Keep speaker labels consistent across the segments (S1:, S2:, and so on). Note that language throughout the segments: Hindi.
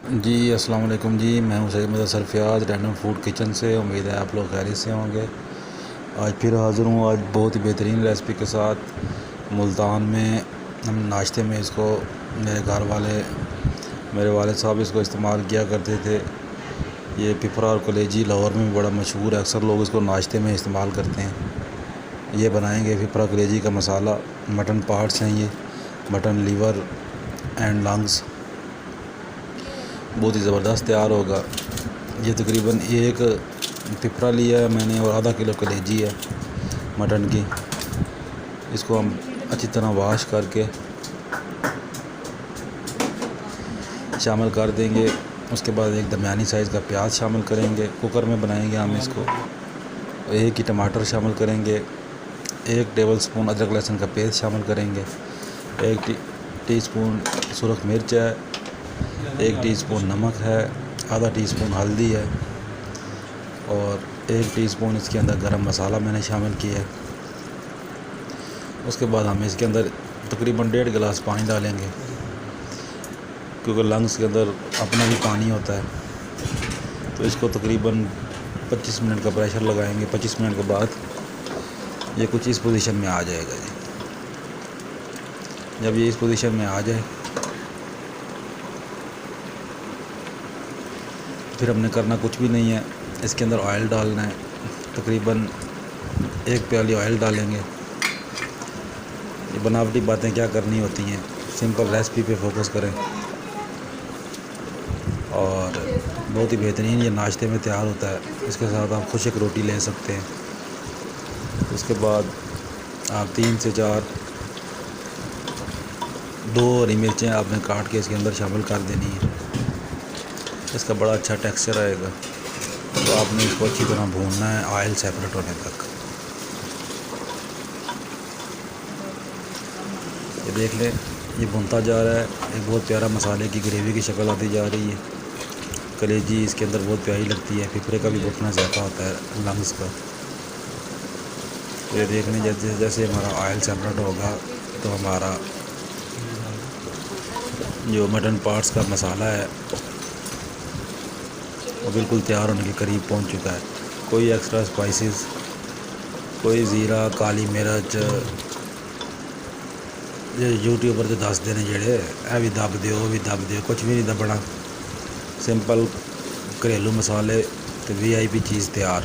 S1: जी अस्सलाम वालेकुम जी। मैं हूं सैयद मदद सरफयाज रैंडम फूड किचन से। उम्मीद है आप लोग खैरियत से होंगे। आज फिर हाज़िर हूं आज बहुत ही बेहतरीन रेसिपी के साथ। मुल्तान में हम नाश्ते में इसको मेरे घर वाले मेरे वालिद साहब इसको इस्तेमाल किया करते थे। ये पिपरा और कलेजी लाहौर में बड़ा मशहूर है, अक्सर लोग इसको नाश्ते में इस्तेमाल करते हैं। ये बनाएंगे पिपरा कलेजी का मसाला। मटन पार्ट्स हैं ये, मटन लीवर एंड लंग्स, बहुत ही ज़बरदस्त तैयार होगा। ये तकरीबन एक पिपरा लिया है मैंने और आधा किलो कलेजी है मटन की। इसको हम अच्छी तरह वॉश करके शामिल कर देंगे। उसके बाद एक दरमियानी साइज़ का प्याज शामिल करेंगे। कुकर में बनाएंगे हम इसको। एक ही टमाटर शामिल करेंगे। एक टेबल स्पून अदरक लहसुन का पेस्ट शामिल करेंगे। एक टीस्पून सुरख मिर्च है, एक टीस्पून नमक है, आधा टीस्पून हल्दी है और एक टीस्पून इसके अंदर गरम मसाला मैंने शामिल किया है। उसके बाद हम इसके अंदर तकरीबन 1.5 गिलास पानी डालेंगे, क्योंकि लंग्स के अंदर अपना भी पानी होता है। तो इसको तकरीबन 25 मिनट का प्रेशर लगाएंगे। 25 मिनट के बाद ये कुछ इस पोजीशन में आ जाएगा जी। जब ये इस पोजीशन में आ जाए फिर हमने करना कुछ भी नहीं है, इसके अंदर ऑयल डालना है। तकरीबन 1 प्याली ऑयल डालेंगे। ये बनावटी बातें क्या करनी होती हैं, सिंपल रेसिपी पे फोकस करें और बहुत ही बेहतरीन ये नाश्ते में तैयार होता है। इसके साथ आप खुशक रोटी ले सकते हैं। उसके बाद आप 3 से 4 2 हरी मिर्चें आपने काट के इसके अंदर शामिल कर देनी है। इसका बड़ा अच्छा टेक्सचर आएगा। तो आपने इसको अच्छी तरह भूनना है ऑयल सेपरेट होने तक। ये देख लें, ये भुनता जा रहा है। एक बहुत प्यारा मसाले की ग्रेवी की शक्ल आती जा रही है। कलेजी इसके अंदर बहुत प्यारी लगती है। पिपरे का भी घुटना ज़्यादा होता है, लंग्स का। तो ये देख लें, जैसे जैसे हमारा ऑयल सेपरेट होगा तो हमारा जो मटन पार्ट्स का मसाला है वो बिल्कुल तैयार होने के करीब पहुंच चुका है। कोई एक्स्ट्रा स्पाइसेस, कोई ज़ीरा, काली मिर्च, ये यूट्यूबर तो दस देने जेड़े ए भी दब दिओ वो भी दब दिओ, कुछ भी नहीं दबना। सिंपल घरेलू मसाले तो VIP चीज़ तैयार।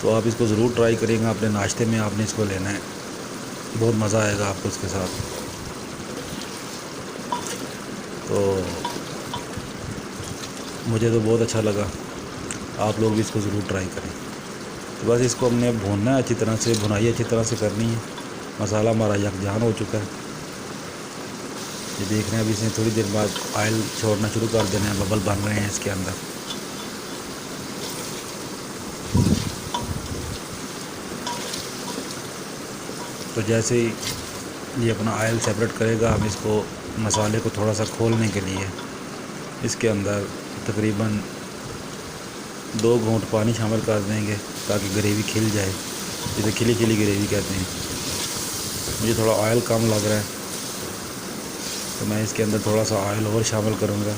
S1: तो आप इसको ज़रूर ट्राई करेंगे अपने नाश्ते में। आपने इसको लेना है, बहुत मज़ा आएगा आपको इसके साथ। तो मुझे तो बहुत अच्छा लगा, आप लोग भी इसको ज़रूर ट्राई करें। तो बस इसको हमने भूनना है अच्छी तरह से, भुनाई अच्छी तरह से करनी है। मसाला हमारा यकजान हो चुका है। ये देख रहे हैं, अभी इसने थोड़ी देर बाद ऑयल छोड़ना शुरू कर देना है, बबल बन रहे हैं इसके अंदर। तो जैसे ही ये अपना ऑयल सेपरेट करेगा, हम इसको मसाले को थोड़ा सा खोलने के लिए इसके अंदर तकरीबन 2 घूंट पानी शामिल कर देंगे ताकि ग्रेवी खिल जाए। इसे खिली खिली ग्रेवी कहते हैं। मुझे थोड़ा ऑयल कम लग रहा है तो मैं इसके अंदर थोड़ा सा ऑयल और शामिल करूँगा।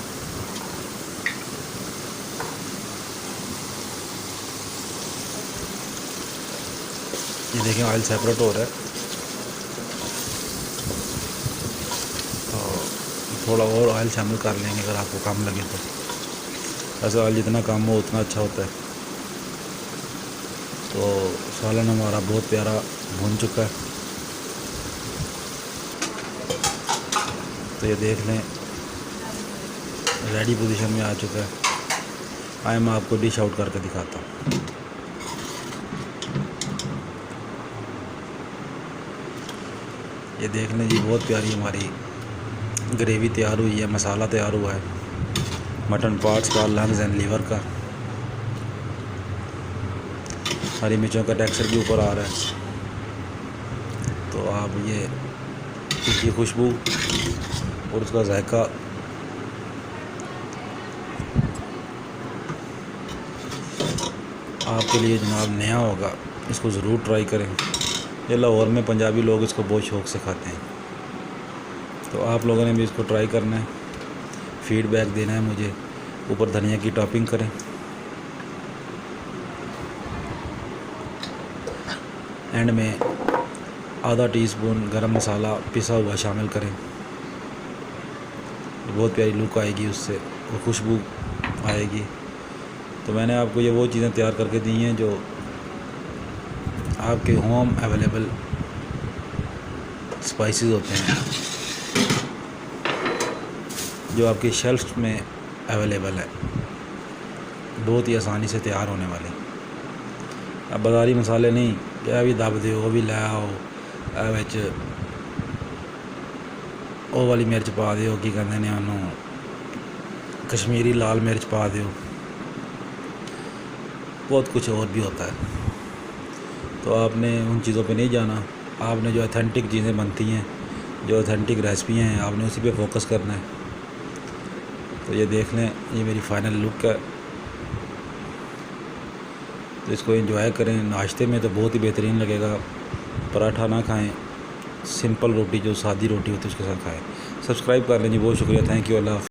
S1: ये देखें, ऑयल सेपरेट हो रहा है। तो थोड़ा और ऑयल शामिल कर लेंगे अगर आपको कम लगे तो। ऐसा ऑयल जितना कम हो उतना अच्छा होता है। तो सालन हमारा बहुत प्यारा भून चुका है। तो ये देख लें, रेडी पोजीशन में आ चुका है। आए मैं आपको डिश आउट करके दिखाता हूँ। ये देख लें जी, बहुत प्यारी हमारी ग्रेवी तैयार हुई है, मसाला तैयार हुआ है मटन पार्ट्स का, लंग्स एंड लीवर का। हरी मिर्चों का टेक्सचर भी ऊपर आ रहा है। तो आप ये इसकी खुशबू और उसका जायका आपके लिए जनाब नया होगा। इसको ज़रूर ट्राई करें। ये लाहौर में पंजाबी लोग इसको बहुत शौक़ से खाते हैं। तो आप लोगों ने भी इसको ट्राई करना है, फीडबैक देना है मुझे। ऊपर धनिया की टॉपिंग करें, एंड में आधा टीस्पून गरम मसाला पिसा हुआ शामिल करें। बहुत प्यारी लुक आएगी उससे, वो खुशबू आएगी। तो मैंने आपको ये वो चीज़ें तैयार करके दी हैं जो आपके होम अवेलेबल स्पाइसेस होते हैं, जो आपके शेल्फ में अवेलेबल है, बहुत ही आसानी से तैयार होने वाले। अब बाज़ारी मसाले नहीं, क्या भी दब दो, वो भी लै आओ विच वो वाली मिर्च पा दो, की कहते हैं उन्होंने, कश्मीरी लाल मिर्च पा दो, बहुत कुछ और भी होता है। तो आपने उन चीज़ों पे नहीं जाना, आपने जो ऑथेंटिक चीज़ें बनती हैं, जो ऑथेंटिक रेसिपियाँ हैं, आपने उसी पे फोकस करना है। तो ये देख लें, ये मेरी फ़ाइनल लुक है। तो इसको एंजॉय करें। नाश्ते में तो बहुत ही बेहतरीन लगेगा। पराठा ना खाएं, सिंपल रोटी, जो सादी रोटी होती है उसके साथ खाएं। सब्सक्राइब कर लें जी, बहुत शुक्रिया, थैंक यू, अल्लाह।